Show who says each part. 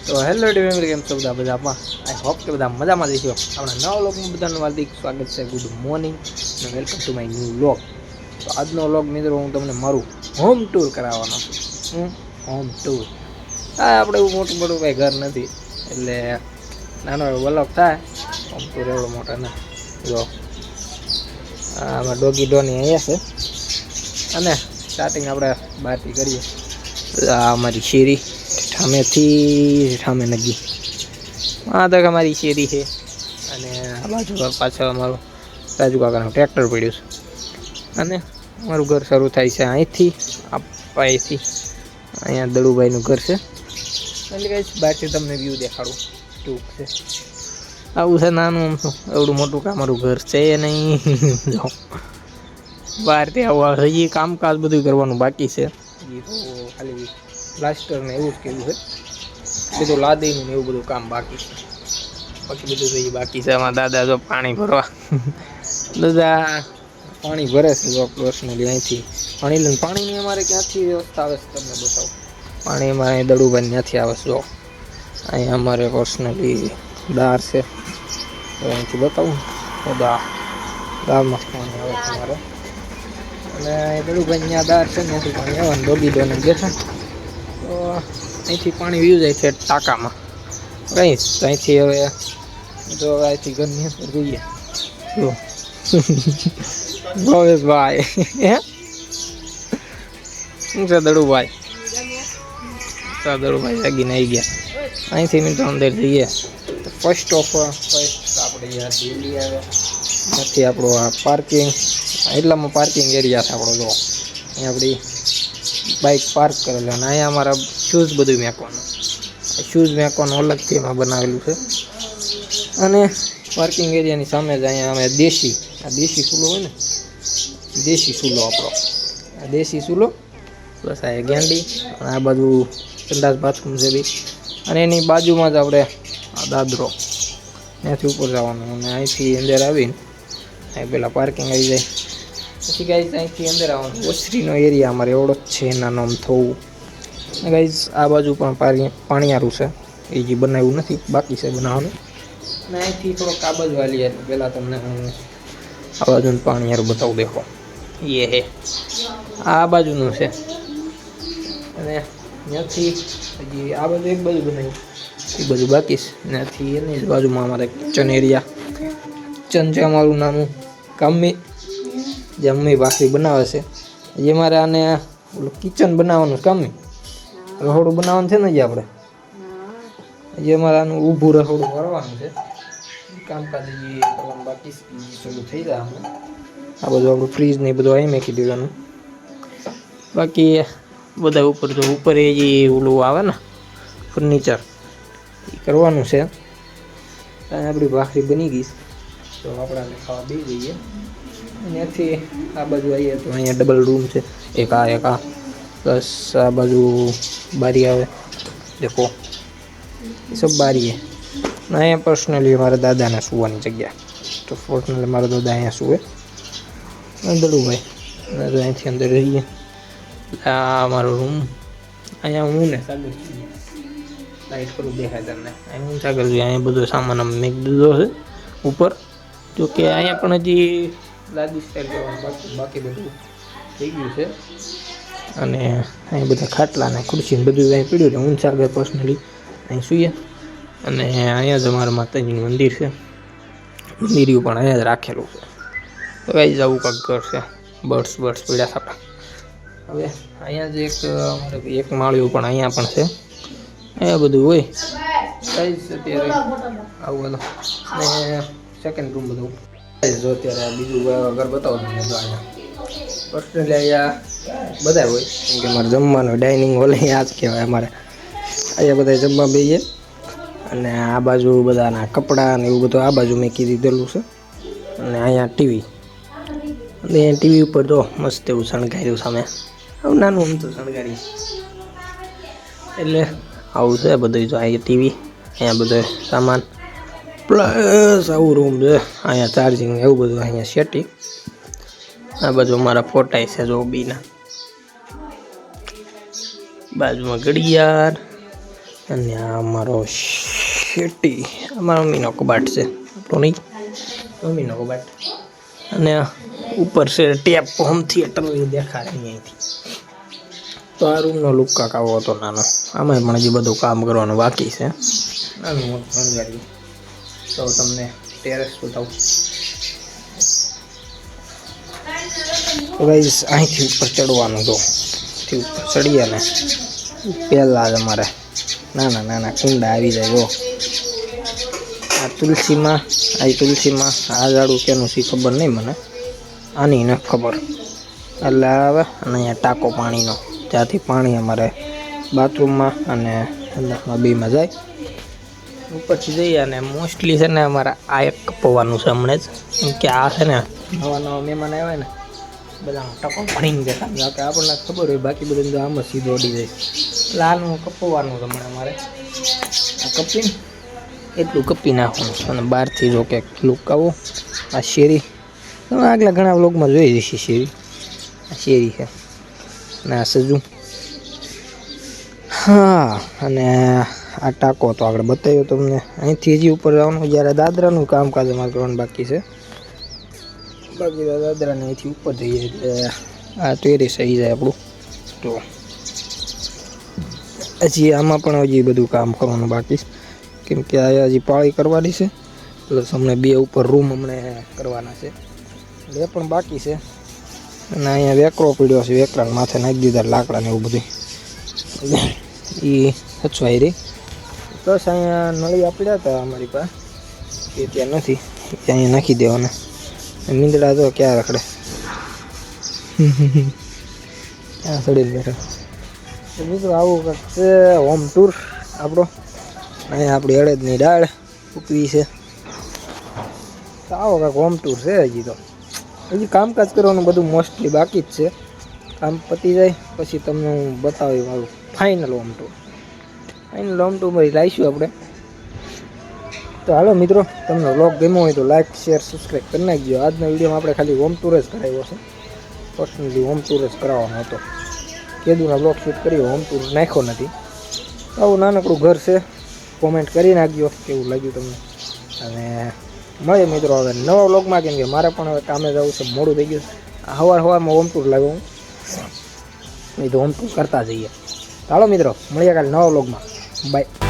Speaker 1: તો હેલો ડિવેમરી કેમ છો બધા મજામાં? આઈ હોપ કે બધા મજામાં જઈશો. આપણા નવા વ્લોગમાં બધાનું હાર્દિક સ્વાગત છે. ગુડ મોર્નિંગ અને welcome to my new vlog. તો આજનો વ્લોગ મિત્રો હું તમને મારું હોમ ટૂર કરાવવાનો છું. Home tour. હા, આપણે એવું મોટું મોટું કંઈ ઘર નથી એટલે નાનો વ્લોગ થાય. હોમ ટૂર એવડો મોટો ને જો આમાં ડોગી ડોની અહીંયા છે અને સ્ટાર્ટિંગ આપણે બહારથી કરીએ. આ અમારી શેરી ઠામેથી ઠામે નગી આ તક અમારી શેરી છે અને આ બાજુ પાછળ અમારું રાજુ કાકાનું ટ્રેક્ટર પડ્યું છે અને અમારું ઘર શરૂ થાય છે અહીંથી. અહીંથી અહીંયા દડુભાઈનું ઘર છે એટલે કે બહારથી તમને વ્યૂ દેખાડું ટૂંક છે. આવું છે નાનું આમ શું એવડું મોટું કે અમારું ઘર છે નહીં. જો બહારથી આવું હજી કામકાજ બધું કરવાનું બાકી છે. એ તો ખાલી પ્લાસ્ટર ને એવું જ કેવું છે. બધું લાદીનું ને એવું બધું કામ બાકી છે. બાકી બધું તો બાકી છે. અમારા દાદા જો પાણી ભરવા દાદા પાણી ભરે છે જો પર્સનલી અહીંથી પાણી લઈને. પાણીની અમારે ક્યાંથી વ્યવસ્થા આવે છે તમને બતાવું. પાણી અમારે દડુભાઈ ત્યાંથી આવે છે. જો અહીંયા અમારે પર્સનલી દાર છે તો અહીંથી બતાવું તો દારમાં પાણી આવે છે અમારે. અને દડુભાઈ ત્યાં દાર છે ત્યાંથી પાણી આવે ને ડોગી ડોને બેઠા તો અહીંથી પાણી વીયું જાય છે ટાંકામાં. કહીશ અહીંથી હવે જો અહીંથી ઘરની અંદર જોઈએ જો ભવેશભાઈ શું છે દડુભાઈ? દડુભાઈ જાગીને આવી ગયા. અહીંથી મિત્રો અંદર જઈએ તો ફર્સ્ટ આપણે દિલ્હી આવે નથી આપણો આ પાર્કિંગ. એટલામાં પાર્કિંગ એરિયા છે આપણો. જો અહીંયા આપણી બાઇક પાર્ક કરેલો અને અહીંયા અમારા શૂઝ બધું મેકવાનું. શૂઝ મેકવાનું અલગથી એમાં બનાવેલું છે. અને પાર્કિંગ એરિયાની સામે જ અહીંયા અમે દેશી ચૂલો હોય ને, દેશી ચૂલો આપણો. આ દેશી ચૂલો બસ આ ગેંડી અને આ બાજુ સંડાસ બાથરૂમ છે બી. અને એની બાજુમાં જ આપણે આ દાદરો ત્યાંથી ઉપર જવાનું અને અહીંથી અંદર આવીને અહીં પહેલાં પાર્કિંગ આવી જાય. પછી ગાઈઝ અહીંથી અંદર આવવાનું. ઓસરીનો એરિયા અમારે એવડો જ છે નાનો આમ થવું. ગાઈઝ આ બાજુ પણ પાણીયારું છે. એ જે બનાવ્યું નથી બાકી છે બનાવવાનું. અને અહીંથી થોડોક આ બાજુ વાલી એટલે પહેલાં તમને હું આ બાજુનું પાણીયારું બતાવું. દેખો એ હે આ બાજુનું છે અને ત્યાંથી હજી આ બાજુ એક બાજુ બનાવ્યું એ બધું બાકી છે. ત્યાંથી એની જ બાજુમાં અમારે કિચન એરિયા. કિચન છે અમારું નાનું કામી જે મમ્મી ભાખરી બનાવે છે. જે મારે આને ઓલું કિચન બનાવવાનું કામી રસોડું બનાવવાનું છે ને જે આપણે જે અમારે આનું ઊભું રસોડું કરવાનું છે. કામકાજ જે કરવાનું બાકી શરૂ થઈ જાય અમે. આ બધું આપણું ફ્રીજ ને એ બધું અહીં મેકી દેવાનું. બાકી બધા ઉપર જો ઉપર એ જે ઓલું આવે ને ફર્નિચર એ કરવાનું છે. ત્યાં આપણી ભાખરી બની ગઈ તો આપણાને ખાવા દઈ દઈએ. ત્યાંથી આ બાજુ આવીએ તો અહીંયા ડબલ રૂમ છે. એક આ પ્લસ આ બાજુ બારી આવે દેખો એ સબ બારી है. અહીંયા પર્સનલી મારા દાદાને સુવાની જગ્યા તો પર્સનલી મારા દાદા અહીંયા સુવે. દડુભાઈ તો અહીંથી અંદર રહીએ. આ અમારો રૂમ. અહીંયા હું ને સાગર લાઈટ કરું દેખાય તમને. અહીંયા હું સાગર જોઈએ. અહીંયા બધો સામાન અમે મેક દીધો છે ઉપર. જોકે અહીંયા પણ હજી લાદી સ્ટાઈલ કરવાનું બાકી બધું થઈ ગયું છે. અને અહીં બધા ખાટલા ને ખુરશી ને બધું અહીં પીડ્યું છે. હું સાગર પર્સનલી અહીં સૂઈએ. અને અહીંયા જ અમારા માતાજીનું મંદિર છે. મંદિર પણ અહીંયા જ રાખેલું છે. તો કઈ જ આવું કાંક ઘર છે. બર્ડ્સ પીડ્યા હતા. હવે અહીંયા જ એક માળિયું પણ અહીંયા પણ છે. અહીંયા બધું હોય કઈ જ અત્યારે આવું બધું. અને સેકન્ડ રૂમ બધું જો અત્યારે બીજું ઘર બતાવો તમને. તો અહીંયા પર્સનલી અહીંયા બધા હોય કેમ કે મારે જમવાનું ડાઇનિંગ હોલ અહીંયા જ કહેવાય અમારે. અહીંયા બધા જમવા બેસીએ અને આ બાજુ બધાના કપડાં ને એવું બધું આ બાજુ મેં કીધી દીધેલું છે. અને અહીંયા ટીવી અને ટીવી ઉપર જો મસ્ત એવું શણગાર્યું સામે. આવું નાનું આમ તો શણગારી એટલે આવું છે બધું. જો અહીંયા ટીવી, અહીંયા બધો સામાન પ્લસ આવું રૂમ છે. અહીંયા ચાર્જિંગ એવું બધું અહીંયા સેટિંગ. આ બાજુ અમારા ફોટા છે જો બીના. બાજુમાં ઘડિયાળ અને આ અમારો શેટી, અમારા મમ્મીનો કબાટ છે, આપણો નહીં, મમ્મીનો કબાટ. અને ઉપર છે ટેપ હોમ થિયેટર દેખાડે અહીંયાથી. તો આ રૂમનો લુક કાંક આવો હતો નાનો. આમાં પણ હજી બધું કામ કરવાનું બાકી છે, નાનું મોટું શણગાર્યું. તો તમને ટેરેસ બતાવું. તો ગાઈસ અહીંથી ઉપર ચડવાનું, તો ઉપર ચડીએ ને પહેલાં જ અમારે નાના નાના કુંડા આવી જાય. જો આ તુલસીમાં, આ ઝાડું કેનું છે ખબર નહીં મને, આની ન ખબર. એટલે આવે અને અહીંયા ટાંકો પાણીનો, ત્યાંથી પાણી અમારે બાથરૂમમાં અને અંદરમાં બેમાં જાય. ઉપરથી જઈએ અને મોસ્ટલી છે ને અમારે આ એક કપવાનું છે હમણાં જ, કેમ કે આ છે ને નવા નવા મહેમાન આવ્યા ને બધા ટકો ભણીને જતા, કે આપણને ખબર હોય, બાકી બધું તો આમ જ સીધો અડી જાય. એટલે આનું કપવાનું છે હમણાં અમારે. આ કપીને એટલું કપી નાખવાનું. અને બહારથી જો કે લુક આવો. આ શેરી તમે આગલા ઘણા વ્લોગમાં જોઈ જશે. શેરી, આ શેરી છે અને આ સજુ. હા, અને આ ટાંકો તો આગળ બતાવ્યો તમને. અહીંથી હજી ઉપર જવાનું, જ્યારે દાદરાનું કામકાજ અમારે કરવાનું બાકી છે. બાકી દાદરાને અહીંથી ઉપર જઈએ એટલે આ ટેરેસ આવી જાય આપણું. તો હજી આમાં પણ હજી બધું કામ કરવાનું બાકી, કેમ કે આ હજી પાળી કરવાની છે, પ્લસ અમને 2 ઉપર રૂમ અમને કરવાના છે, એટલે એ પણ બાકી છે. અને અહીંયા વેકરો પીડ્યો છે, વેકરાને માથે નાખી દીધા લાકડાને એવું બધું, એ સચવાઈ રહી. પ્લસ અહીંયા નળિયા પડ્યા હતા અમારી પાસે, એ ત્યાં નથી, અહીંયા નાખી દેવાના. મીંદડા તો ક્યાં રખડે, ક્યાં સડીને બેઠા. મિત્રો આવું કંઈક છે હોમ ટૂર આપણો. અહીંયા આપણી અડદની દાળ ઉકવી છે. તો આવો કાંઈક હોમ ટૂર છે. હજી તો હજી કામકાજ કરવાનું બધું મોસ્ટલી બાકી જ છે. કામ પતી જાય પછી તમને હું બતાવી મારું final home tour. Final home tour મળી લાવીશું આપણે. તો હાલો મિત્રો, તમને વ્લોગ ગમ્યો હોય તો લાઈક, શેર, સબસ્ક્રાઈબ કરી નાખજો. આજના વિડીયોમાં આપણે ખાલી હોમ ટૂર જ કરાવ્યો છે. પર્સનલી હોમ ટૂર જ કરાવવાનો હતો. કેદુના બ્લોગ શૂટ કરી, હોમ ટૂર નાખ્યો નથી. આવું નાનકડું ઘર છે. કોમેન્ટ કરી નાખજો કેવું લાગ્યું તમને. અને મળે મિત્રો હવે નવા વ્લોગમાં, કેમ કે મારે પણ હવે કામે જવું છે, મોડું થઈ ગયું. સવારમાં હોમ ટૂર લાવ્યો હું, નહીં તો હોમ ટૂર કરતા જઈએ. ચાલો મિત્રો, મળીએ કાલે નવા વ્લોગમાં. બાય.